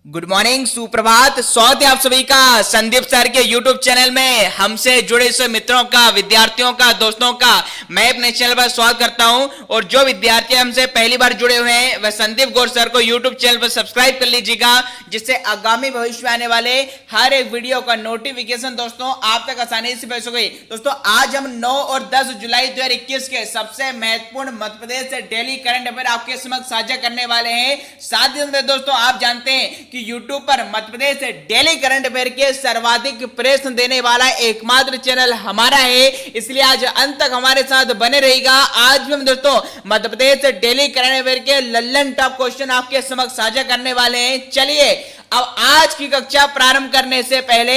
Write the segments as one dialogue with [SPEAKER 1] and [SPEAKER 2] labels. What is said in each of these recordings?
[SPEAKER 1] Good morning, सुप्रभात। स्वागत है आप सभी का संदीप सर के यूट्यूब चैनल में। हमसे जुड़े सभी मित्रों का, विद्यार्थियों का, दोस्तों का मैं अपने चैनल पर स्वागत करता हूं। और जो विद्यार्थी हमसे पहली बार जुड़े हुए हैं वह संदीप गौर सर को यूट्यूब चैनल पर सब्सक्राइब कर लीजिएगा, जिससे आगामी भविष्य में आने वाले हर एक वीडियो का नोटिफिकेशन दोस्तों आप तक आसानी से पहुंच सके। दोस्तों आज हम 9 और 10 जुलाई 2021 के सबसे महत्वपूर्ण मध्य प्रदेश से डेली करंट अफेयर आपके समक्ष साझा करने वाले हैं। साथ ही दोस्तों आप जानते हैं कि YouTube पर मध्य प्रदेश से डेली करंट अफेयर के सर्वाधिक प्रश्न देने वाला एकमात्र चैनल हमारा है, इसलिए आज अंत तक हमारे साथ बने रहेगा। आज भी हम दोस्तों मध्य प्रदेश से डेली करंट अफेयर के लल्लन टॉप क्वेश्चन आपके समक्ष साझा करने वाले हैं। चलिए अब आज की कक्षा प्रारंभ करने से पहले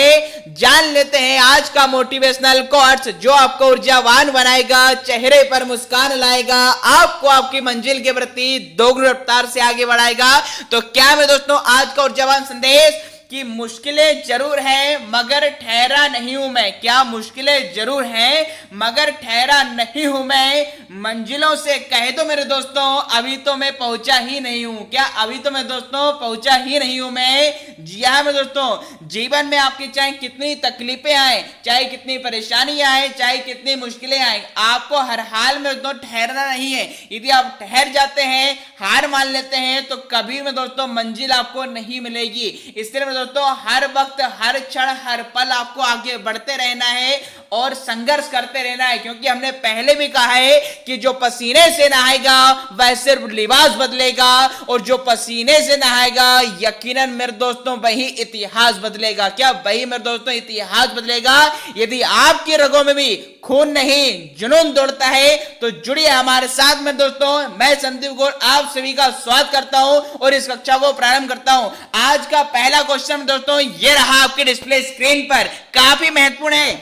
[SPEAKER 1] जान लेते हैं आज का मोटिवेशनल कोट्स जो आपको ऊर्जावान बनाएगा, चेहरे पर मुस्कान लाएगा, आपको आपकी मंजिल के प्रति दोगुनी रफ्तार से आगे बढ़ाएगा। तो क्या मैं दोस्तों आज का ऊर्जावान संदेश कि मुश्किलें जरूर हैं मगर ठहरा नहीं हूं मैं। क्या मुश्किलें जरूर हैं मगर ठहरा नहीं हूं मैं। मंजिलों से कह दो मेरे दोस्तों अभी तो मैं पहुंचा ही नहीं हूं। क्या अभी तो मैं दोस्तों पहुंचा ही नहीं हूं मैं। जी हाँ मैं दोस्तों, जीवन में आपकी चाहे कितनी तकलीफें आए, चाहे कितनी परेशानियां आए, चाहे कितनी मुश्किलें आए, आपको हर हाल में दोस्तों ठहरना नहीं है। यदि आप ठहर जाते हैं, हार मान लेते हैं, तो कभी में दोस्तों मंजिल आपको नहीं मिलेगी। इसलिए दोस्तों हर वक्त, हर क्षण, हर पल आपको आगे बढ़ते रहना है और संघर्ष करते रहना है, क्योंकि हमने पहले भी कहा है कि जो पसीने से नहाएगा वह सिर्फ लिबास बदलेगा और जो पसीने से नहाएगा यकीनन मेरे दोस्तों वही इतिहास बदलेगा। क्या वही मेरे दोस्तों इतिहास बदलेगा। यदि आपकी रगों में भी खून नहीं जुनून दौड़ता है तो जुड़िए हमारे साथ में दोस्तों। मैं संदीप गौर आप सभी का स्वागत करता हूं और इस कक्षा को प्रारंभ करता हूं। आज का पहला क्वेश्चन दोस्तों ये रहा आपके डिस्प्ले स्क्रीन पर, काफी महत्वपूर्ण है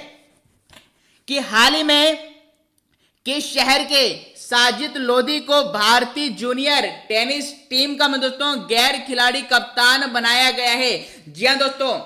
[SPEAKER 1] कि हाल ही में किस शहर के साजिद लोधी को भारतीय जूनियर टेनिस टीम का मैं दोस्तों गैर खिलाड़ी कप्तान बनाया गया है। जी हां दोस्तों,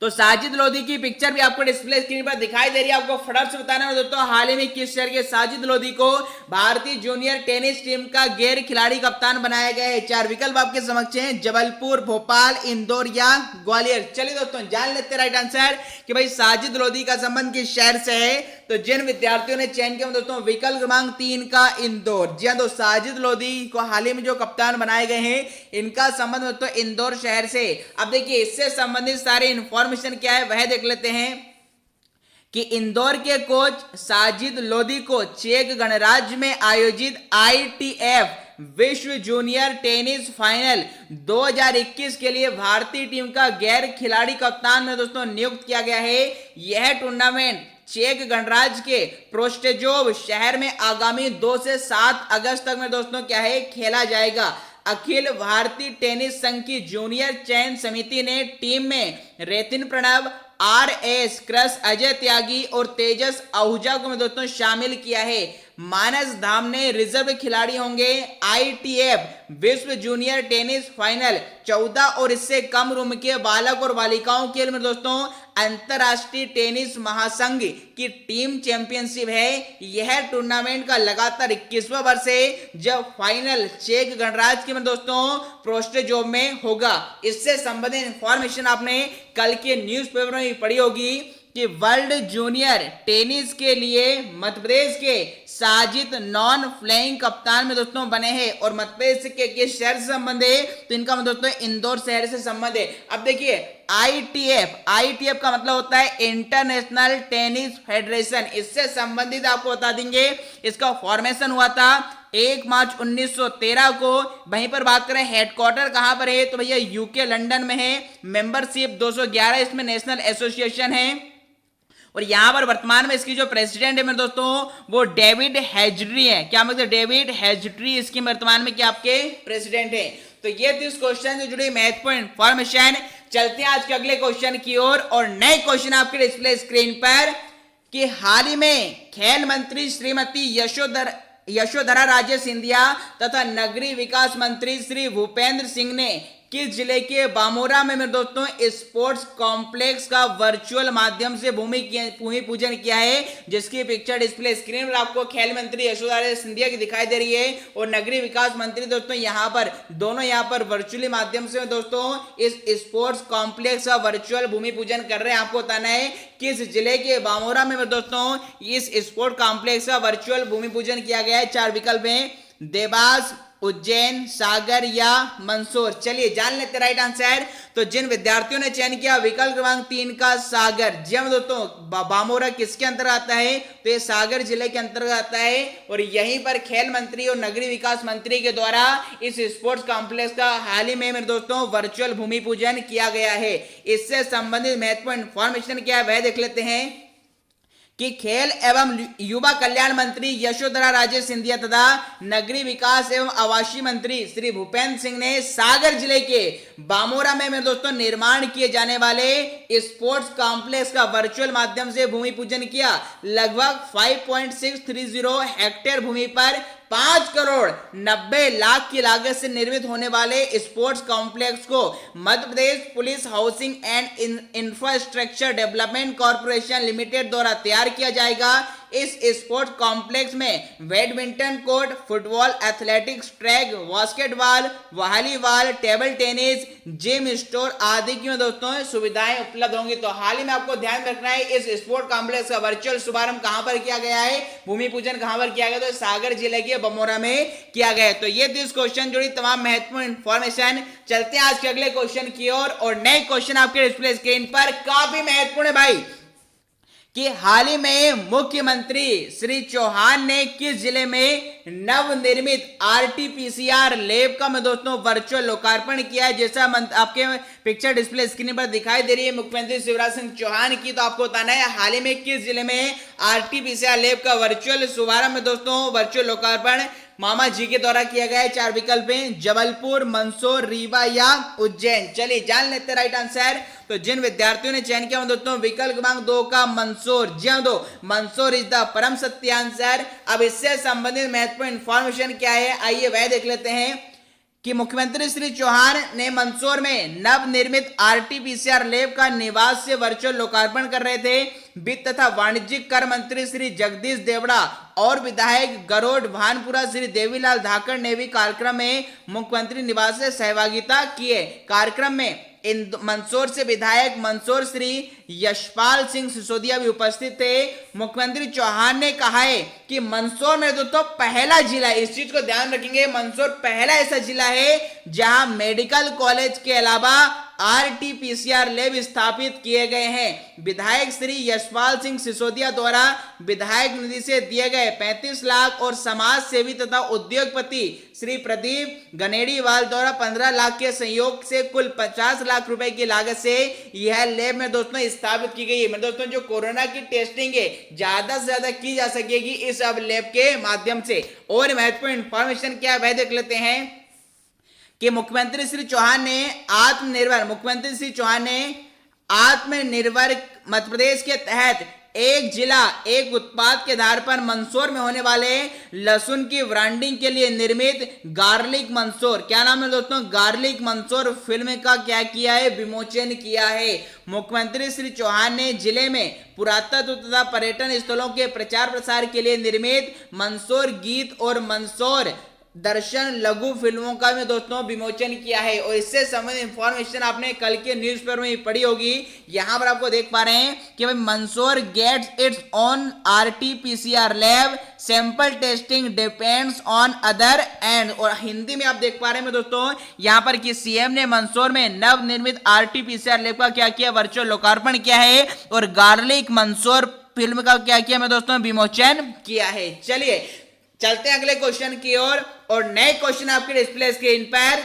[SPEAKER 1] तो साजिद लोधी की पिक्चर भी आपको डिस्प्ले स्क्रीन पर दिखाई दे रही है। आपको फटाफट से बताना है दोस्तों हाल ही में किस शहर के साजिद लोधी को भारतीय जूनियर टेनिस टीम का गैर खिलाड़ी कप्तान बनाया गया है। 4 विकल्प आपके समक्ष हैं, जबलपुर, भोपाल, इंदौर या ग्वालियर। चलिए दोस्तों जान लेते हैं राइट आंसर कि भाई साजिद लोधी का संबंध किस शहर से है। तो जिन विद्यार्थियों ने चयन किया दोस्तों विकल्प क्रमांक 3 का इंदौर। जी हाँ दोस्तों, साजिद लोधी को हाल ही में जो कप्तान बनाए गए हैं इनका संबंध दोस्तों इंदौर शहर से। अब देखिए इससे संबंधित सारे इंफॉर्मेशन क्या है वह देख लेते हैं कि इंदौर के कोच साजिद लोधी को चेक गणराज्य में आयोजित ITF विश्व जूनियर टेनिस फाइनल 2021 के लिए भारतीय टीम का गैर खिलाड़ी कप्तान में दोस्तों नियुक्त किया गया है। यह टूर्नामेंट चेक गणराज्य के प्रोस्टेजोव शहर में आगामी 2 से 7 अगस्त तक में दोस्तों क्या है खेला जाएगा। अखिल भारतीय टेनिस संघ की जूनियर चयन समिति ने टीम में रेतिन प्रणव, RS क्रस, अजय त्यागी और तेजस आहूजा को दोस्तों शामिल किया है। मानस धामने रिजर्व खिलाड़ी होंगे। ITF विश्व जूनियर टेनिस फाइनल 14 और इससे कम उम्र के बालक और बालिकाओं के लिए दोस्तों अंतरराष्ट्रीय टेनिस महासंघ की टीम चैंपियनशिप है। यह टूर्नामेंट का लगातार 21वां वर्ष है जब फाइनल चेक गणराज्य के में दोस्तों प्रोस्टेजोव में होगा। इससे संबंधित इंफॉर्मेशन आपने कल के न्यूज़पेपर में पढ़ी होगी कि वर्ल्ड जूनियर टेनिस के लिए मध्य प्रदेश के साजिद नॉन फ्लाइंग कप्तान में दोस्तों बने हैं। और मध्य प्रदेश के किस शहर से संबंध है तो इनका दोस्तों इंदौर शहर से संबंध है। अब देखिए ITF का मतलब होता है इंटरनेशनल टेनिस फेडरेशन। इससे संबंधित आपको बता देंगे इसका फॉर्मेशन हुआ था 1 मार्च 1913 को। वहीं पर बात करें हेडक्वार्टर कहां पर है तो भैया UK लंदन में है। मेंबरशिप 211 इसमें नेशनल एसोसिएशन है और यहां पर वर्तमान में इसकी जो प्रेसिडेंट है मेरे दोस्तों वो डेविड हेजड्री है। क्या मतलब डेविड हेजड्री इसकी वर्तमान में क्या आपके प्रेसिडेंट है। तो ये थी इस क्वेश्चन से जुड़ी महत्वपूर्ण इंफॉर्मेशन। चलते हैं आज के अगले क्वेश्चन की ओर और नए क्वेश्चन आपके डिस्प्ले स्क्रीन पर कि हाल ही में खेल मंत्री श्रीमती यशोधरा राजे सिंधिया तथा नगरीय विकास मंत्री श्री भूपेंद्र सिंह ने किस जिले के बामोरा में मेरे दोस्तों स्पोर्ट्स कॉम्प्लेक्स का वर्चुअल माध्यम से भूमि पूजन किया है, जिसकी पिक्चर डिस्प्ले स्क्रीन पर आपको खेल मंत्री यशोधरा सिंधिया की दिखाई दे रही है और नगरीय विकास मंत्री दोस्तों यहाँ पर वर्चुअली माध्यम से दोस्तों इस स्पोर्ट्स कॉम्प्लेक्स का वर्चुअल भूमि पूजन कर रहे हैं। आपको बताना है किस जिले के बामोरा में दोस्तों इस स्पोर्ट्स कॉम्प्लेक्स का वर्चुअल भूमि पूजन किया गया है। 4 विकल्प हैं, देवास, उज्जैन, सागर या मंदसौर। चलिए जान लेते राइट आंसर। तो जिन विद्यार्थियों ने चयन किया विकल्प क्रमांक 3 का सागर, जी हम दोस्तों बामोरा किसके अंतर्गत आता है, तो ये सागर जिले के अंतर्गत आता है और यहीं पर खेल मंत्री और नगरीय विकास मंत्री के द्वारा इस स्पोर्ट्स कॉम्प्लेक्स का हाल ही में मेरे दोस्तों वर्चुअल भूमि पूजन किया गया है। इससे संबंधित महत्वपूर्ण इंफॉर्मेशन क्या है वह देख लेते हैं कि खेल एवं युवा कल्याण मंत्री यशोधरा राजे सिंधिया तथा नगरीय विकास एवं आवासीय मंत्री श्री भूपेंद्र सिंह ने सागर जिले के बामोरा में मेरे दोस्तों निर्माण किए जाने वाले स्पोर्ट्स कॉम्प्लेक्स का वर्चुअल माध्यम से भूमि पूजन किया। लगभग 5.630 हेक्टेयर भूमि पर 5 करोड़ 90 लाख की लागत से निर्मित होने वाले स्पोर्ट्स कॉम्प्लेक्स को Madhya Pradesh police housing and infrastructure development corporation limited द्वारा तैयार किया जाएगा। इस स्पोर्ट्स कॉम्प्लेक्स में badminton court, football, athletics track, basketball, volleyball, table tennis, gym, store आदि की दोस्तों सुविधाएं उपलब्ध होंगी। तो हाल ही में आपको ध्यान रखना है इस स्पोर्ट्स कॉम्प्लेक्स का वर्चुअल शुभारंभ कहां पर किया गया है, भूमि पूजन कहां पर किया गया, तो सागर जिले के बमोरा में किया गया है। तो ये थी इस क्वेश्चन जुड़ी तमाम महत्वपूर्ण इंफॉर्मेशन। चलते हैं आज के अगले क्वेश्चन की ओर और नए क्वेश्चन आपके डिस्प्ले स्क्रीन पर काफी महत्वपूर्ण है भाई कि हाल ही में मुख्यमंत्री श्री चौहान ने किस जिले में नवनिर्मित आरटीपीसीआर लैब का मैं दोस्तों वर्चुअल लोकार्पण किया है। जैसा आपके पिक्चर डिस्प्ले स्क्रीन पर दिखाई दे रही है मुख्यमंत्री शिवराज सिंह चौहान की, तो आपको बताना है हाल ही में किस जिले में आरटीपीसीआर लैब का वर्चुअल शुभारंभ में दोस्तों वर्चुअल लोकार्पण मामा जी के द्वारा किया गया है। 4 विकल्प हैं, जबलपुर, मंदसौर, रीवा या उज्जैन। चलिए जान लेते राइट आंसर। तो जिन विद्यार्थियों ने चयन किया दोस्तों विकल्प क्रमांक 2 का मंदसौर, जी हां, मंदसौर इज द परम सत्य आंसर। अब इससे संबंधित महत्वपूर्ण इंफॉर्मेशन क्या है आइए वह देख लेते हैं कि मुख्यमंत्री श्री चौहान ने मंदसौर में नवनिर्मित आरटीपीसीआर लैब का निवास से वर्चुअल लोकार्पण कर रहे थे। वित्त तथा वाणिज्यिक कर मंत्री श्री जगदीश देवड़ा और विधायक गरोड भानपुरा श्री देवीलाल धाकड़ ने भी कार्यक्रम में मुख्यमंत्री निवास से सहभागिता किए। कार्यक्रम में मंदसौर से विधायक मंदसौर श्री यशपाल सिंह सिसोदिया भी उपस्थित थे। मुख्यमंत्री चौहान ने कहा है कि मंदसौर में दोस्तों पहला जिला, इस चीज को ध्यान रखेंगे, मंदसौर पहला ऐसा जिला है जहां मेडिकल कॉलेज के अलावा आरटीपीसीआर लैब स्थापित किए गए हैं। विधायक श्री यशपाल सिंह सिसोदिया द्वारा विधायक निधि से दिए गए 35 लाख और समाज सेवी तथा उद्योगपति श्री प्रदीप गनेड़ीवाल द्वारा 15 लाख के सहयोग से कुल 50 लाख रुपए की लागत से यह लैब में दोस्तों स्थापित की गई है। मेरे दोस्तों जो कोरोना की टेस्टिंग है ज्यादा से ज्यादा की जा सकेगी इस अब लैब के माध्यम से। और महत्वपूर्ण इंफॉर्मेशन क्या है वह देख लेते हैं कि मुख्यमंत्री श्री चौहान ने आत्मनिर्भर मध्य प्रदेश के तहत एक जिला एक उत्पाद के आधार पर मंदसौर में होने वाले लहसुन की ब्रांडिंग के लिए निर्मित गार्लिक मंदसौर, क्या नाम है दोस्तों, गार्लिक मंदसौर फिल्म का क्या किया है, विमोचन किया है। मुख्यमंत्री श्री चौहान ने जिले में पुरातत्व तथा पर्यटन स्थलों के प्रचार प्रसार के लिए निर्मित मंदसौर गीत और मंदसौर दर्शन लघु फिल्मों का भी दोस्तों विमोचन किया है। और इससे संबंधित इंफॉर्मेशन आपने कल के न्यूज़पेपर में पढ़ी होगी। यहां पर आपको देख पा रहे हैं कि भाई Mandsaur gets its on RTPCR lab, sample testing depends on other end. और हिंदी में आप देख पा रहे हैं दोस्तों यहां पर कि सीएम ने मंदसौर में नवनिर्मित आरटीपीसीआर लैब का क्या किया, वर्चुअल लोकार्पण किया है और गार्लिक मंदसौर फिल्म का क्या किया मैं दोस्तों, विमोचन किया है। चलिए चलते हैं अगले क्वेश्चन की ओर और नए क्वेश्चन आपके डिस्प्ले स्क्रीन पर।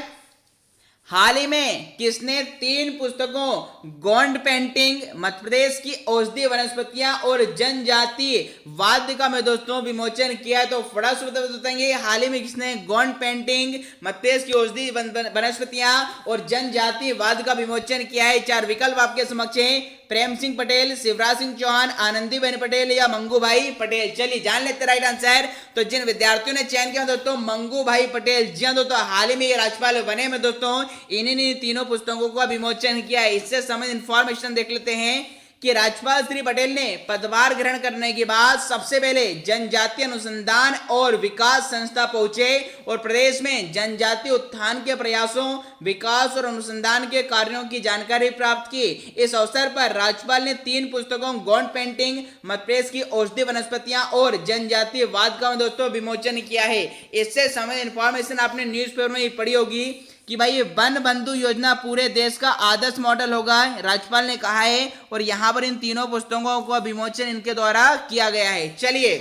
[SPEAKER 1] हाल ही में किसने 3 पुस्तकों गोंड पेंटिंग, मध्य प्रदेश की औषधीय वनस्पतियां और जनजातीय वाद्य का मैं दोस्तों विमोचन किया है? तो फटाफट बताएंगे हाल ही में किसने गोंड पेंटिंग, मध्य प्रदेश की औषधीय वनस्पतियां और जनजातीय वाद्य का विमोचन किया है? 4 विकल्प आपके समक्ष हैं, प्रेम सिंह पटेल, शिवराज सिंह चौहान, आनंदीबेन पटेल या मंगू भाई पटेल? चलिए जान लेते राइट आंसर। तो जिन विद्यार्थियों ने चयन किया दोस्तों मंगू भाई पटेल, जी हाँ दोस्तों, हाल ही में ये राज्यपाल बने में दोस्तों इन्हीं तीनों पुस्तकों का विमोचन किया है। इससे संबंधित इंफॉर्मेशन देख लेते हैं कि राज्यपाल श्री पटेल ने पदभार ग्रहण करने के बाद सबसे पहले जनजातीय अनुसंधान और विकास संस्था पहुंचे और प्रदेश में जनजातीय उत्थान के प्रयासों, विकास और अनुसंधान के कार्यों की जानकारी प्राप्त की। इस अवसर पर राज्यपाल ने 3 पुस्तकों गौंड पेंटिंग, मध्यप्रदेश की औषधि वनस्पतियां और जनजातीय वाद का दोस्तों विमोचन किया है। इससे संबंधित इंफॉर्मेशन आपने न्यूज़पेपर में ही पढ़ी होगी कि भाई ये वन बंधु योजना पूरे देश का आदर्श मॉडल होगा, राज्यपाल ने कहा है। और यहां पर इन तीनों पुस्तकों का विमोचन इनके द्वारा किया गया है। चलिए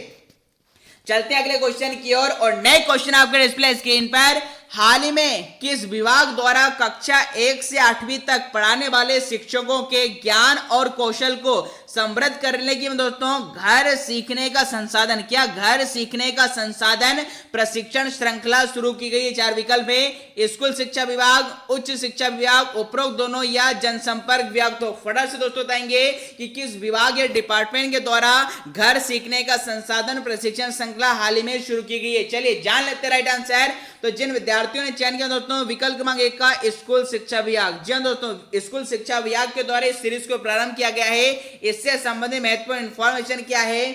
[SPEAKER 1] चलते हैं अगले क्वेश्चन की ओर और नए क्वेश्चन आपके डिस्प्ले स्क्रीन पर। हाल ही में किस विभाग द्वारा कक्षा 1 से 8वीं तक पढ़ाने वाले शिक्षकों के ज्ञान और कौशल को समृद्ध करने की दोस्तों घर सीखने का संसाधन, क्या घर सीखने का संसाधन प्रशिक्षण श्रृंखला शुरू की गई है? 4 विकल्प है, स्कूल शिक्षा विभाग, उच्च शिक्षा विभाग, उपरोक्त दोनों या जनसंपर्क विभाग। तो फटाफट से दोस्तों बताएंगे कि किस विभाग या डिपार्टमेंट के द्वारा घर सीखने का संसाधन प्रशिक्षण श्रृंखला हाल ही में शुरू की गई है। चलिए जान लेते राइट आंसर। तो जिन विद्यार्थियों ने चयन किया दोस्तों विकल्प क्रमांक 1 का स्कूल शिक्षा विभाग, जी दोस्तों, स्कूल शिक्षा विभाग के द्वारा इस सीरीज को प्रारंभ किया गया है। इससे संबंधित महत्वपूर्ण इंफॉर्मेशन क्या है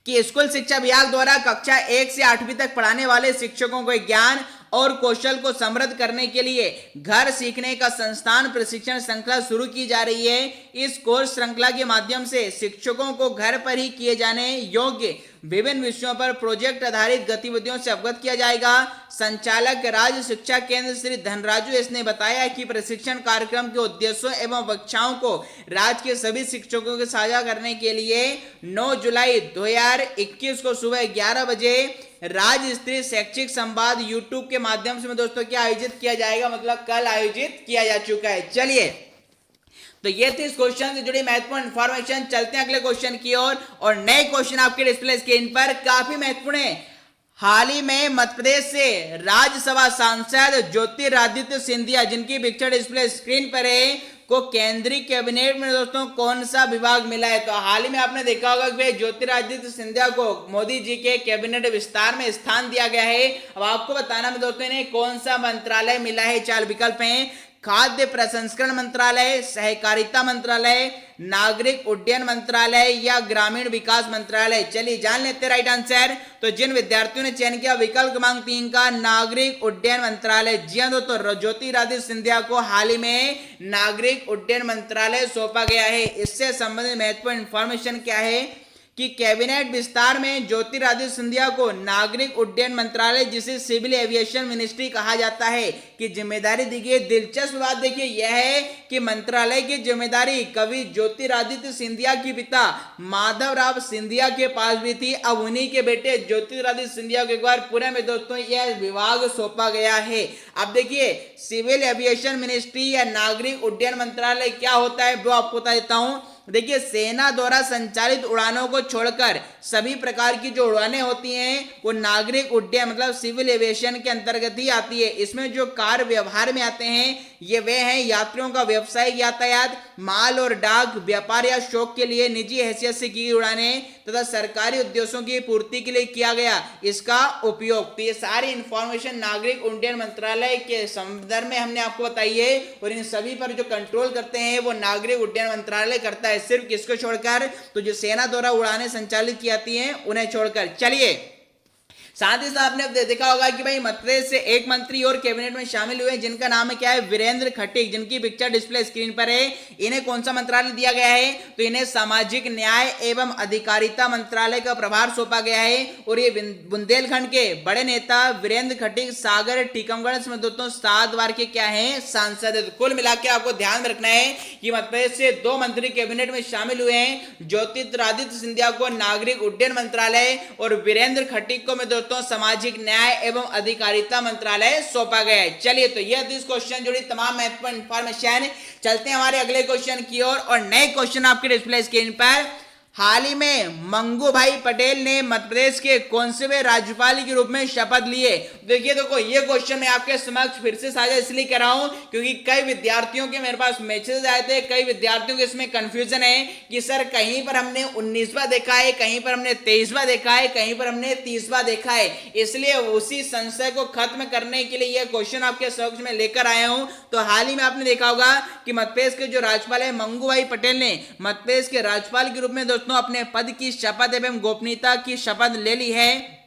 [SPEAKER 1] कि स्कूल शिक्षा विभाग द्वारा कक्षा 1 से 8वीं तक पढ़ाने वाले शिक्षकों को ज्ञान और कौशल को समृद्ध करने के लिए घर सीखने का संस्थान प्रशिक्षण श्रृंखला शुरू की जा रही है। इस कोर्स श्रृंखला के माध्यम से शिक्षकों को घर पर ही किए जाने योग्य विभिन्न विषयों पर प्रोजेक्ट आधारित गतिविधियों से अवगत किया जाएगा। संचालक राज्य शिक्षा केंद्र श्री धनराजू एस ने बताया कि प्रशिक्षण कार्यक्रम के उद्देश्यों एवं कक्षाओं को राज्य के सभी शिक्षकों के साझा करने के लिए 9 जुलाई 2021 को सुबह 11 बजे राज्य स्तरीय शैक्षिक संवाद यूट्यूब के माध्यम से दोस्तों क्या आयोजित किया जाएगा, मतलब कल आयोजित किया जा चुका है। चलिए तो ये थी इस क्वेश्चन से जुड़ी महत्वपूर्ण इंफॉर्मेशन। चलते हैं अगले क्वेश्चन की ओर और नए क्वेश्चन आपके डिस्प्ले स्क्रीन पर काफी महत्वपूर्ण है। हाल ही में मध्य प्रदेश से राज्यसभा सांसद ज्योतिरादित्य सिंधिया, जिनकी पिक्चर डिस्प्ले स्क्रीन पर है, को केंद्रीय कैबिनेट में दोस्तों कौन सा विभाग मिला है? तो हाल ही में आपने देखा होगा कि ज्योतिरादित्य सिंधिया को मोदी जी के कैबिनेट विस्तार में स्थान दिया गया है। अब आपको बताना में दोस्तों इन्हें कौन सा मंत्रालय मिला है। 4 विकल्प हैं, खाद्य प्रसंस्करण मंत्रालय, सहकारिता मंत्रालय, नागरिक उड्डयन मंत्रालय या ग्रामीण विकास मंत्रालय। चलिए जान लेते राइट आंसर। तो जिन विद्यार्थियों ने चयन किया विकल्प क्रमांक 3 का नागरिक उड्डयन मंत्रालय, जी हाँ दोस्तों, ज्योतिरादित्य सिंधिया को हाल ही में नागरिक उड्डयन मंत्रालय सौंपा गया है। इससे संबंधित महत्वपूर्ण इंफॉर्मेशन क्या है कि कैबिनेट विस्तार में ज्योतिरादित्य सिंधिया को नागरिक उड्डयन मंत्रालय, जिसे सिविल एविएशन मिनिस्ट्री कहा जाता है, की जिम्मेदारी दी गई। दिलचस्प बात देखिए यह है कि मंत्रालय की जिम्मेदारी कवि ज्योतिरादित्य सिंधिया के पिता माधवराव सिंधिया के पास भी थी। अब उन्हीं के बेटे ज्योतिरादित्य सिंधिया को एक बार पुणे में दोस्तों यह विभाग सौंपा गया है। अब देखिए सिविल एविएशन मिनिस्ट्री या नागरिक उड्डयन मंत्रालय क्या होता है वो आपको बता देता हूं। देखिए सेना द्वारा संचालित उड़ानों को छोड़कर सभी प्रकार की जो उड़ानें होती हैं वो नागरिक उड्डयन मतलब सिविल एविएशन के अंतर्गत ही आती है। इसमें जो कार्य व्यवहार में आते हैं ये वे हैं यात्रियों का व्यावसायिक यातायात, माल और डाक, व्यापार या शौक के लिए निजी हैसियत से की उड़ानें तथा सरकारी उद्देश्यों की पूर्ति के लिए किया गया इसका उपयोग। तो ये सारी इंफॉर्मेशन नागरिक उड्डयन मंत्रालय के संदर्भ में हमने आपको बताई है और इन सभी पर जो कंट्रोल करते हैं वो नागरिक उड्डयन मंत्रालय करता है। सिर्फ किसको छोड़कर? तो जो सेना द्वारा उड़ानें संचालित की जाती हैं उन्हें छोड़कर। चलिए साथ ही साथ आपने देखा होगा कि भाई मध्य प्रदेश से एक मंत्री और कैबिनेट में शामिल हुए जिनका नाम है क्या है, वीरेंद्र खटीक, जिनकी पिक्चर डिस्प्ले स्क्रीन पर है। इन्हें कौन सा मंत्रालय दिया गया है? तो इन्हें सामाजिक न्याय एवं अधिकारिता मंत्रालय का प्रभार सौंपा गया है। और ये बुंदेलखंड के बड़े नेता वीरेंद्र खटीक सागर टीकमगढ़ में दोस्तों 7 बार के क्या है सांसद है। तो कुल मिलाकर आपको ध्यान में रखना है कि मध्य प्रदेश से 2 मंत्री कैबिनेट में शामिल हुए हैं, ज्योतिरादित्य सिंधिया को नागरिक उड्डयन मंत्रालय और वीरेंद्र खटीक को दोस्तों सामाजिक न्याय एवं अधिकारिता मंत्रालय सौंपा गया है। चलिए तो यह इस क्वेश्चन जुड़ी तमाम महत्वपूर्ण इंफॉर्मेशन। चलते हैं हमारे अगले क्वेश्चन की ओर और नए क्वेश्चन आपके डिस्प्ले स्क्रीन पर। हाल ही में मंगू भाई पटेल ने मध्य प्रदेश के कौन से राज्यपाल के रूप में शपथ लिए? देखिए देखो, ये क्वेश्चन मैं आपके समक्ष फिर से साझा इसलिए कर रहा हूं क्योंकि कई विद्यार्थियों के मेरे पास मैसेज आए थे, कई विद्यार्थियों के इसमें कंफ्यूजन है कि सर कहीं पर हमने 19वां देखा है, कहीं पर हमने 23वां देखा है, कहीं पर हमने 30वां देखा है। इसलिए उसी संशय को खत्म करने के लिए यह क्वेश्चन आपके समक्ष में लेकर आया हूं। तो हाल ही में आपने देखा होगा कि मध्य प्रदेश के जो राज्यपाल है मंगू भाई पटेल ने मध्य प्रदेश के राज्यपाल के रूप में दोस्तों अपने पद की शपथ एवं गोपनीयता की शपथ ले ली है।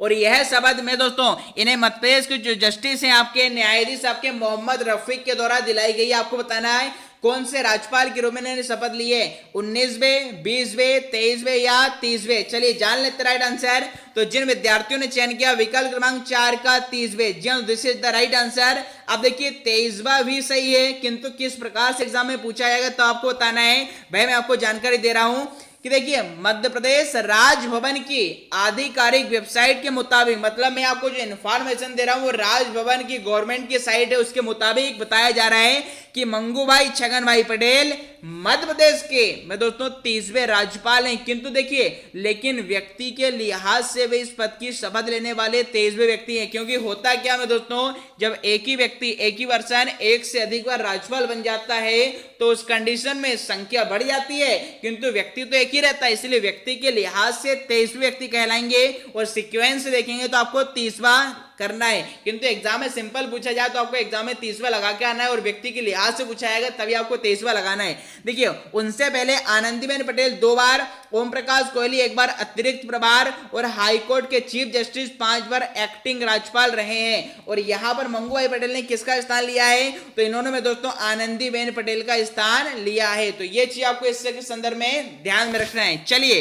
[SPEAKER 1] और यह शपथ में दोस्तों इन्हें मध्य प्रदेश के जो जस्टिस हैं आपके न्यायाधीश आपके मोहम्मद रफीक के द्वारा दिलाई गई। आपको बताना है कौन से राज्यपाल के रूप में इन्होंने शपथ ली है, 19वें, 20वें, 23वें या 30वें? चलिए जान लेते राइट आंसर। तो जिन विद्यार्थियों ने चयन किया विकल्प क्रमांक 4 का 30वें, जी this is the right answer. अब देखिए 23वां भी सही है, किंतु किस प्रकार से एग्जाम में पूछा जाएगा तो आपको बताना है। भाई मैं आपको जानकारी दे रहा हूं कि देखिए मध्य प्रदेश राजभवन की आधिकारिक वेबसाइट के मुताबिक, मतलब मैं आपको जो इंफॉर्मेशन दे रहा हूं वो राजभवन की गवर्नमेंट की साइट है, उसके मुताबिक बताया जा रहा है कि मंगू भाई छगन भाई पटेल मध्य प्रदेश के मैं दोस्तों 30वें राज्यपाल हैं। किंतु देखिए लेकिन व्यक्ति के लिहाज से वे इस पद की शपथ लेने वाले 23वें व्यक्ति हैं, क्योंकि होता क्या है दोस्तों, जब एक ही व्यक्ति एक ही पर्सन एक से अधिक बार राज्यपाल बन जाता है तो उस कंडीशन में संख्या बढ़ जाती है, किंतु व्यक्ति तो एक ही रहता है, इसलिए व्यक्ति के लिहाज से 23वें व्यक्ति कहलाएंगे। और सीक्वेंस से देखेंगे तो आपको 30वां करना है, किंतु एग्जाम में सिंपल पूछा जाए तो आपको एग्जाम में 30वां लगा के आना है, और व्यक्ति के लिहाज से पूछा जाएगा तभी आपको 23वां लगाना है। देखिए उनसे पहले आनंदीबेन पटेल 2 बार, ओम प्रकाश कोहली 1 बार अतिरिक्त प्रभार और हाईकोर्ट के चीफ जस्टिस 5 बार एक्टिंग राज्यपाल रहे हैं। और यहां पर मंगू भाई पटेल ने किसका स्थान लिया है? तो इन्होंने में दोस्तों आनंदीबेन पटेल का स्थान लिया है। तो ये चीज आपको इससे के संदर्भ में ध्यान में रखना है। चलिए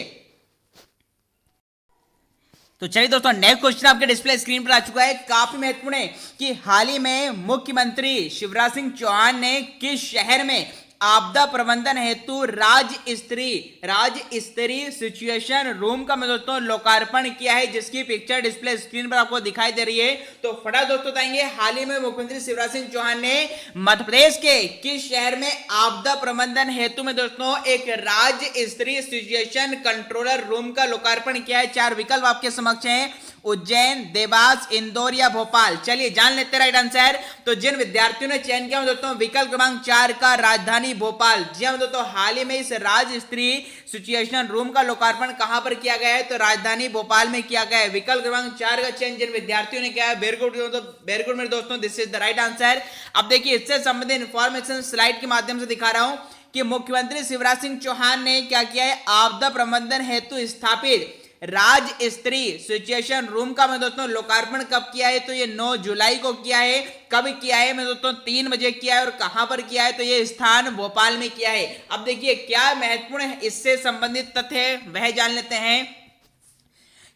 [SPEAKER 1] तो चलिए दोस्तों नेक्स्ट क्वेश्चन आपके डिस्प्ले स्क्रीन पर आ चुका है, काफी महत्वपूर्ण है कि हाल ही में मुख्यमंत्री शिवराज सिंह चौहान ने किस शहर में आपदा प्रबंधन हेतु राज्य स्तरीय सिचुएशन रूम का मैं दोस्तों लोकार्पण किया है, जिसकी पिक्चर डिस्प्ले स्क्रीन पर आपको दिखाई दे रही है। तो फटाफट दोस्तों बताएंगे हाल ही में मुख्यमंत्री शिवराज सिंह चौहान ने मध्य प्रदेश के किस शहर में आपदा प्रबंधन हेतु में दोस्तों एक राज्य स्तरीय सिचुएशन कंट्रोलर रूम का लोकार्पण किया है? 4 विकल्प आपके समक्ष हैं, उज्जैन, देवास, इंदौर या भोपाल। चलिए जान लेते राइट आंसर। तो जिन विद्यार्थियों ने चयन किया दोस्तों विकल्प क्रमांक 4 का राजधानी भोपाल। जी हाँ दोस्तों, हाल ही में इस राज्य स्तरीय सिचुएशन रूम का लोकार्पण कहां पर किया गया है? तो राजधानी भोपाल में किया गया है। विकल्प क्रमांक 4 का चयन जिन विद्यार्थियों ने किया है वेरी गुड मेरे दोस्तों, this is the right answer. अब देखिए इससे संबंधित इंफॉर्मेशन स्लाइड के माध्यम से दिखा रहा हूं कि मुख्यमंत्री शिवराज सिंह चौहान ने क्या किया है, आपदा प्रबंधन हेतु स्थापित राज्य स्तरीय सिचुएशन रूम का मैं दोस्तों लोकार्पण कब किया है? तो ये 9 जुलाई को किया है। कब किया है? मैं दोस्तों 3 बजे किया है। और कहां पर किया है? तो ये स्थान भोपाल में किया है। अब देखिए क्या महत्वपूर्ण है इससे संबंधित तथ्य वह जान लेते हैं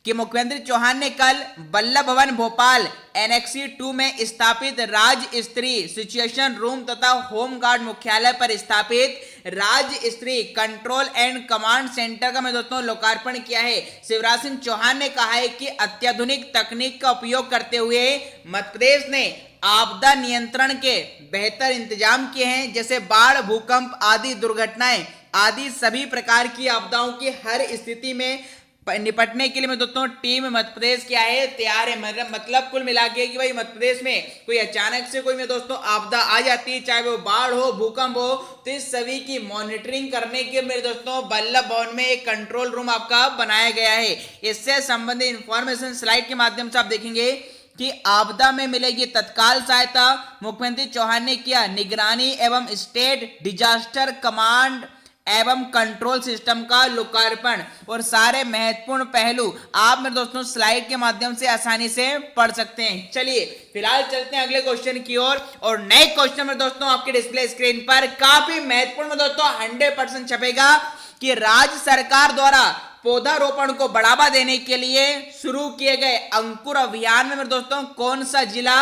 [SPEAKER 1] कि मुख्यमंत्री चौहान ने कल वल्लभ भवन भोपाल एनेक्सी 2 में स्थापित राज्य स्तरीय सिचुएशन रूम तथा होमगार्ड मुख्यालय पर स्थापित राज्य स्तरीय कंट्रोल एंड कमांड सेंटर का मैं दोस्तों लोकार्पण किया है। शिवराज सिंह चौहान ने कहा है कि अत्याधुनिक तकनीक का उपयोग करते हुए मध्य प्रदेश ने आपदा नियंत्रण के बेहतर इंतजाम किए हैं, जैसे बाढ़, भूकंप आदि दुर्घटनाएं आदि सभी प्रकार की आपदाओं की हर स्थिति में निपटने के लिए मैं दोस्तों टीम मध्य प्रदेश क्या है, तैयार है। मतलब कुल मिला के कि भाई मध्य प्रदेश में कोई अचानक से कोई मैं दोस्तों आपदा आ जाती है, चाहे वो बाढ़ हो, भूकंप हो, तो इस सभी की मॉनिटरिंग करने के मेरे दोस्तों वल्लभ भवन में एक कंट्रोल रूम आपका बनाया गया है। इससे संबंधित इंफॉर्मेशन स्लाइड के माध्यम से आप देखेंगे कि आपदा में मिलेगी तत्काल सहायता। मुख्यमंत्री चौहान ने किया निगरानी एवं स्टेट डिजास्टर कमांड एवं कंट्रोल सिस्टम का लोकार्पण। और सारे महत्वपूर्ण पहलू आप मेरे दोस्तों स्लाइड के माध्यम से आसानी से पढ़ सकते हैं। चलिए फिलहाल चलते हैं अगले क्वेश्चन की ओर। और नए क्वेश्चन में दोस्तों आपके डिस्प्ले स्क्रीन पर काफी महत्वपूर्ण दोस्तों 100% छपेगा कि राज्य सरकार द्वारा पौधारोपण को बढ़ावा देने के लिए शुरू किए गए अंकुर अभियान में मेरे दोस्तों कौन सा जिला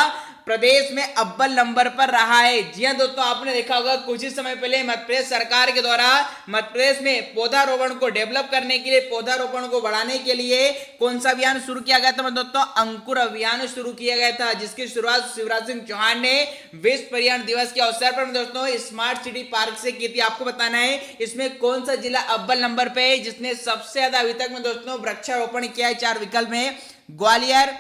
[SPEAKER 1] प्रदेश में अव्वल नंबर पर रहा है। जी हाँ दोस्तों, आपने देखा होगा कुछ ही समय पहले मध्य प्रदेश सरकार के द्वारा मध्य प्रदेश में पौधारोपण को डेवलप करने के लिए, पौधारोपण को बढ़ाने के लिए कौन सा अभियान शुरू किया गया था दोस्तों? अंकुर अभियान शुरू किया गया था, जिसकी शुरुआत शिवराज सिंह चौहान ने विश्व पर्यावरण दिवस के अवसर पर दोस्तों स्मार्ट सिटी पार्क से की थी। आपको बताना है इसमें कौन सा जिला अव्वल नंबर पे है जिसने सबसे ज्यादा अभी तक में दोस्तों वृक्षारोपण किया है। 4 विकल्प में ग्वालियर,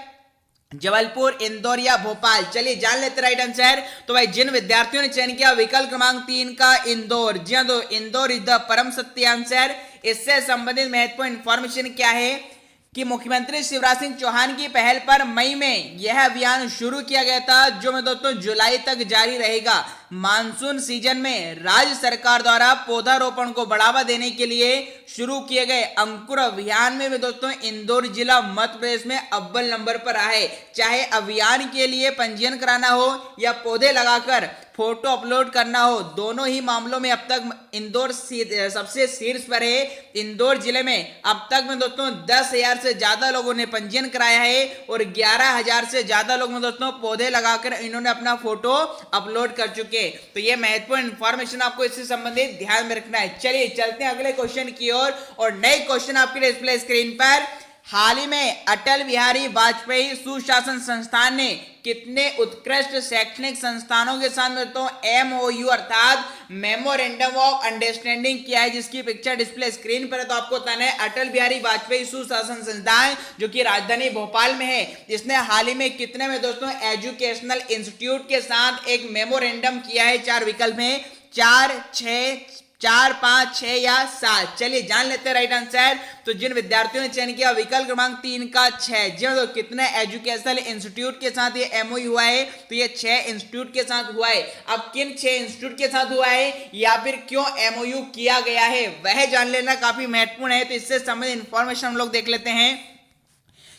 [SPEAKER 1] जबलपुर, इंदौर या भोपाल। चलिए जान लेते राइट आंसर। तो भाई जिन विद्यार्थियों ने चयन किया विकल्प क्रमांक 3 का इंदौर। जी हाँ, तो इंदौर इज द परम सत्य आंसर। इससे संबंधित महत्वपूर्ण इंफॉर्मेशन क्या है कि मुख्यमंत्री शिवराज सिंह चौहान की पहल पर मई में यह अभियान शुरू किया गया था, जो में दोस्तों जुलाई तक जारी रहेगा। मानसून सीजन में राज्य सरकार द्वारा पौधारोपण को बढ़ावा देने के लिए शुरू किए गए अंकुर अभियान में भी दोस्तों इंदौर जिला मध्य प्रदेश में अव्वल नंबर पर रहा है। चाहे अभियान के लिए पंजीयन कराना हो या पौधे लगाकर फोटो अपलोड करना हो, दोनों ही मामलों में अब तक इंदौर सबसे शीर्ष पर है। इंदौर जिले में अब तक में दोस्तों 10,000 से ज्यादा लोगों ने पंजीयन कराया है और 11,000 से ज्यादा लोग में दोस्तों पौधे लगाकर इन्होंने अपना फोटो अपलोड कर चुके। तो ये महत्वपूर्ण इंफॉर्मेशन आपको इससे संबंधित ध्यान में रखना है। चलिए चलते हैं अगले क्वेश्चन की ओर और नए क्वेश्चन आपके लिए डिस्प्ले स्क्रीन पर। हाल ही में अटल बिहारी वाजपेयी सुशासन संस्थान ने कितने उत्कृष्ट शैक्षणिक संस्थानों के साथ दोस्तों MOU अर्थात मेमोरेंडम ऑफ अंडरस्टैंडिंग किया है, जिसकी पिक्चर डिस्प्ले स्क्रीन पर है। तो आपको बताना है अटल बिहारी वाजपेयी सुशासन संस्थान जो कि राजधानी भोपाल में है, इसने हाल ही में कितने में दोस्तों एजुकेशनल इंस्टीट्यूट के साथ एक मेमोरेंडम किया है? 4 विकल्प में 4, 6, 4, 5, 6 या 7। चलिए जान लेते हैं राइट आंसर। तो जिन विद्यार्थियों ने चयन किया विकल्प क्रमांक 3 का 6। जी तो कितने एजुकेशनल इंस्टीट्यूट के साथ ये MOU हुआ है? तो ये 6 इंस्टीट्यूट के साथ हुआ है। अब किन 6 इंस्टीट्यूट के साथ हुआ है या फिर क्यों MOU किया गया है वह जान लेना काफी महत्वपूर्ण है। तो इससे संबंधित इंफॉर्मेशन हम लोग देख लेते हैं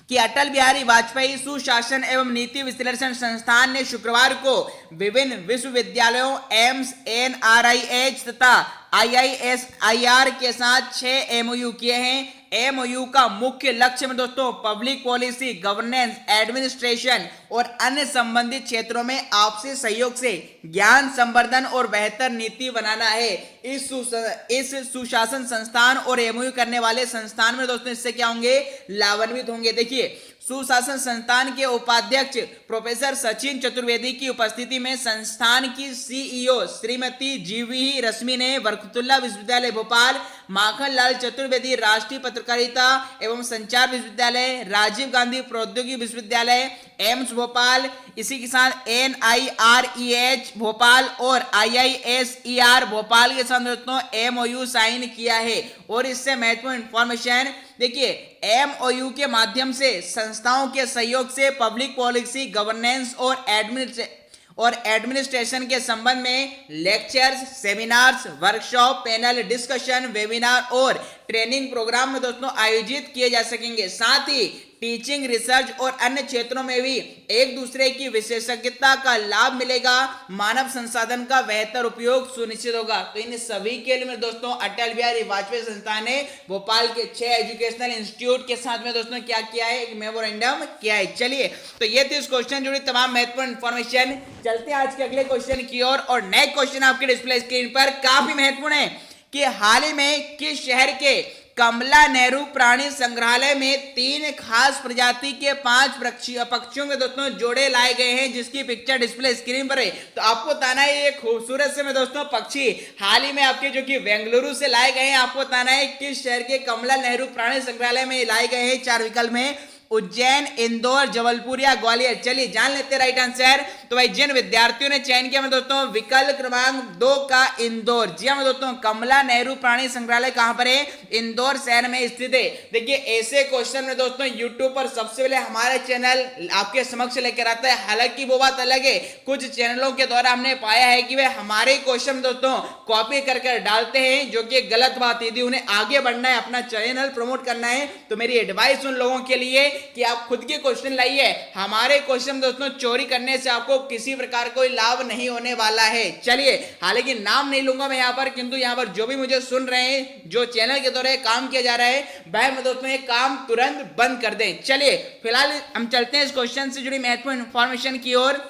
[SPEAKER 1] कि अटल बिहारी वाजपेयी सुशासन एवं नीति विश्लेषण संस्थान ने शुक्रवार को विभिन्न विश्वविद्यालयों एम्स, NRIH तथा IISIR के साथ 6 MOU किए हैं। MOU का मुख्य लक्ष्य में दोस्तों पब्लिक पॉलिसी, गवर्नेंस, एडमिनिस्ट्रेशन और अन्य संबंधित क्षेत्रों में आपसी सहयोग से ज्ञान संवर्धन और बेहतर नीति बनाना है। इस सुशासन संस्थान और MOU करने वाले संस्थान में दोस्तों इससे क्या होंगे? लाभान्वित होंगे। देखिए सुशासन संस्थान के उपाध्यक्ष प्रोफेसर सचिन चतुर्वेदी की उपस्थिति में संस्थान की CEO श्रीमती GV रश्मि ने बरकतुल्लाह विश्वविद्यालय भोपाल, माखन लाल चतुर्वेदी राष्ट्रीय पत्रकारिता एवं संचार विश्वविद्यालय, राजीव गांधी प्रौद्योगिकी विश्वविद्यालय, एम्स भोपाल, इसी के साथ NIREH भोपाल और IISER भोपाल के साथ दोस्तों MOU साइन किया है। और इससे महत्वपूर्ण इंफॉर्मेशन देखिए MOU के माध्यम से संस्थाओं के सहयोग से पब्लिक पॉलिसी, गवर्नेंस और एडमिनिस्ट्रेशन के संबंध में lectures, seminars, workshop, panel discussion, webinar और ट्रेनिंग प्रोग्राम में दोस्तों आयोजित किए जा सकेंगे। साथ ही टीचिंग, रिसर्च और अन्य क्षेत्रों में भी एक दूसरे की विशेषज्ञता का लाभ मिलेगा। मानव संसाधन का बेहतर उपयोग सुनिश्चित होगा। तो इन सभी के लिए दोस्तों अटल बिहारी वाजपेयी संस्थान ने भोपाल के 6 एजुकेशनल इंस्टीट्यूट के साथ में दोस्तों क्या किया है? एक मेमोरेंडम किया है। चलिए तो ये थी इस क्वेश्चन जुड़ी तमाम महत्वपूर्ण इंफॉर्मेशन। चलते हैं आज के अगले क्वेश्चन की ओर और नए क्वेश्चन आपके डिस्प्ले स्क्रीन पर काफी महत्वपूर्ण है कि हाल ही में किस शहर के कमला नेहरू प्राणी संग्रहालय में 3 खास प्रजाति के 5 पक्षियों में दोस्तों जोड़े लाए गए हैं, जिसकी पिक्चर डिस्प्ले स्क्रीन पर है। तो आपको बताना है ये खूबसूरत से में दोस्तों पक्षी हाल ही में आपके जो कि बेंगलुरु से लाए गए हैं। आपको बताना है किस शहर के कमला नेहरू प्राणी संग्रहालय में लाए गए हैं। 4 विकल्प में उज्जैन, इंदौर, जबलपुर या ग्वालियर। चलिए जान लेते हैं राइट आंसर। तो भाई जिन विद्यार्थियों ने चयन किया में दोस्तों विकल्प क्रमांक 2 का इंदौर। जी हाँ दोस्तों कमला नेहरू प्राणी संग्रहालय कहां पर है? इंदौर शहर में स्थित है। देखिए ऐसे क्वेश्चन में दोस्तों यूट्यूब पर सबसे पहले हमारे चैनल आपके समक्ष लेकर आता है। हालांकि वो बात अलग है, कुछ चैनलों के द्वारा हमने पाया है कि वे हमारे क्वेश्चन दोस्तों कॉपी कर डालते हैं, जो कि गलत बात। यदि उन्हें आगे बढ़ना है, अपना चैनल प्रमोट करना है, तो मेरी एडवाइस उन लोगों के लिए कि आप खुद के क्वेश्चन लाइए। हमारे क्वेश्चन दोस्तों चोरी करने से आपको किसी प्रकार कोई लाभ नहीं होने वाला है। चलिए हालांकि नाम नहीं लूंगा मैं यहाँ पर, किंतु यहाँ पर जो भी मुझे सुन रहे हैं, जो चैनल के द्वारा काम किया जा रहा है, वह मैं दोस्तों ये काम तुरंत बंद कर दें। चलिए फिलहाल हम चलते हैं इस क्वेश्चन से जुड़ी महत्वपूर्ण इंफॉर्मेशन की ओर।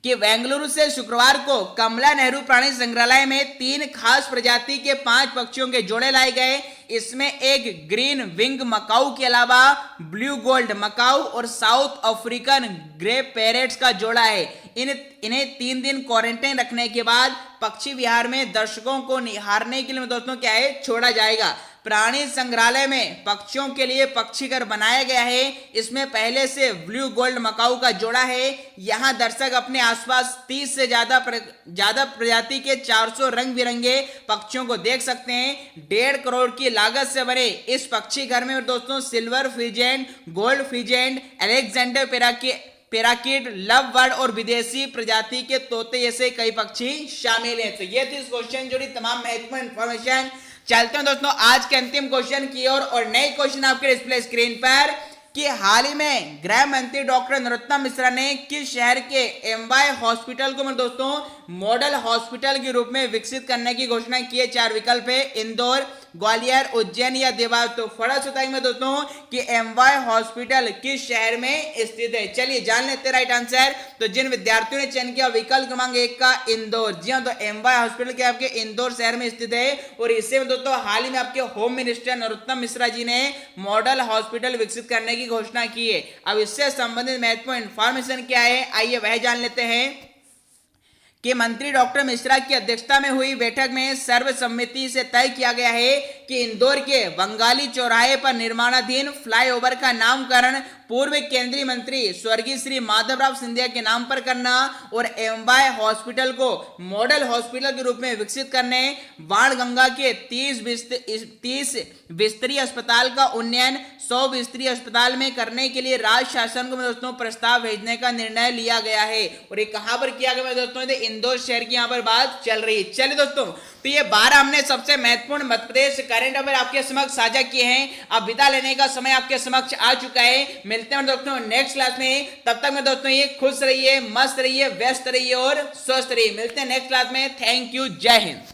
[SPEAKER 1] कि बेंगलुरु से शुक्रवार को कमला नेहरू प्राणी संग्रहालय में 3 खास प्रजाति के 5 पक्षियों के जोड़े लाए गए। इसमें एक ग्रीन विंग मकाऊ के अलावा ब्लू गोल्ड मकाऊ और साउथ अफ्रीकन ग्रे पैरेट्स का जोड़ा है। इन्हें 3 दिन क्वारंटाइन रखने के बाद पक्षी विहार में दर्शकों को निहारने के लिए दोस्तों क्या है, छोड़ा जाएगा। प्राणी संग्रहालय में पक्षियों के लिए पक्षी घर बनाया गया है। इसमें पहले से ब्लू गोल्ड मकाऊ का जोड़ा है। यहाँ दर्शक अपने आसपास 30 से ज्यादा प्रजाति के 400 रंग बिरंगे पक्षियों को देख सकते हैं। 1.5 करोड़ की लागत से बने इस पक्षी घर में दोस्तों silver pheasant, gold pheasant, Alexander parakeet, love bird और विदेशी प्रजाति के तोते जैसे कई पक्षी शामिल हैं। तो ये थी इस क्वेश्चन जुड़ी तमाम महत्वपूर्ण इंफॉर्मेशन। चलते हैं दोस्तों आज के अंतिम क्वेश्चन की ओर और नए क्वेश्चन आपके डिस्प्ले स्क्रीन पर कि हाल ही में गृह मंत्री डॉक्टर नरोत्तम मिश्रा ने किस शहर के एमवाय हॉस्पिटल को दोस्तों मॉडल हॉस्पिटल के रूप में विकसित करने की घोषणा की है। 4 विकल्प है, इंदौर, ग्वालियर, उज्जैन या देवास। तो फटाफट बताएंगे दोस्तों कि एमवाय हॉस्पिटल किस शहर में स्थित है। चलिए जान लेते हैं राइट आंसर। तो जिन विद्यार्थियों ने चयन किया विकल्प क्रमांक 1 का इंदौर, जी हाँ, तो एमवाय हॉस्पिटल के आपके इंदौर शहर में स्थित है और इससे में दोस्तों हाल ही में आपके होम मिनिस्टर नरोत्तम मिश्रा जी ने मॉडल हॉस्पिटल विकसित करने की घोषणा की है। अब इससे संबंधित महत्वपूर्ण इंफॉर्मेशन क्या है, आइए वह जान लेते हैं कि मंत्री डॉक्टर मिश्रा की अध्यक्षता में हुई बैठक में सर्वसम्मति से तय किया गया है कि इंदौर के बंगाली चौराहे पर निर्माणाधीन फ्लाईओवर का नामकरण पूर्व केंद्रीय मंत्री स्वर्गीय श्री माधवराव सिंधिया के नाम पर करना और एमवाय हॉस्पिटल को मॉडल हॉस्पिटल के रूप में विकसित करने, बाणगंगा के 30 बिस्तरी अस्पताल का उन्नयन 100 बिस्तरी अस्पताल में करने के लिए राज्य शासन को दोस्तों प्रस्ताव भेजने का निर्णय लिया गया है। और ये कहां पर किया गया दोस्तों, इंदौर शहर की यहाँ पर बात चल रही है। चलिए दोस्तों, तो ये 12 हमने सबसे महत्वपूर्ण मध्य प्रदेश करंट अफेयर आपके समक्ष साझा किए हैं। अब विदा लेने का समय आपके समक्ष आ चुका है। मिलते हैं दोस्तों नेक्स्ट क्लास में। तब तक में दोस्तों ये खुश रहिए, मस्त रहिए, व्यस्त रहिए और स्वस्थ रहिए। मिलते हैं नेक्स्ट क्लास में। थैंक यू, जय हिंद।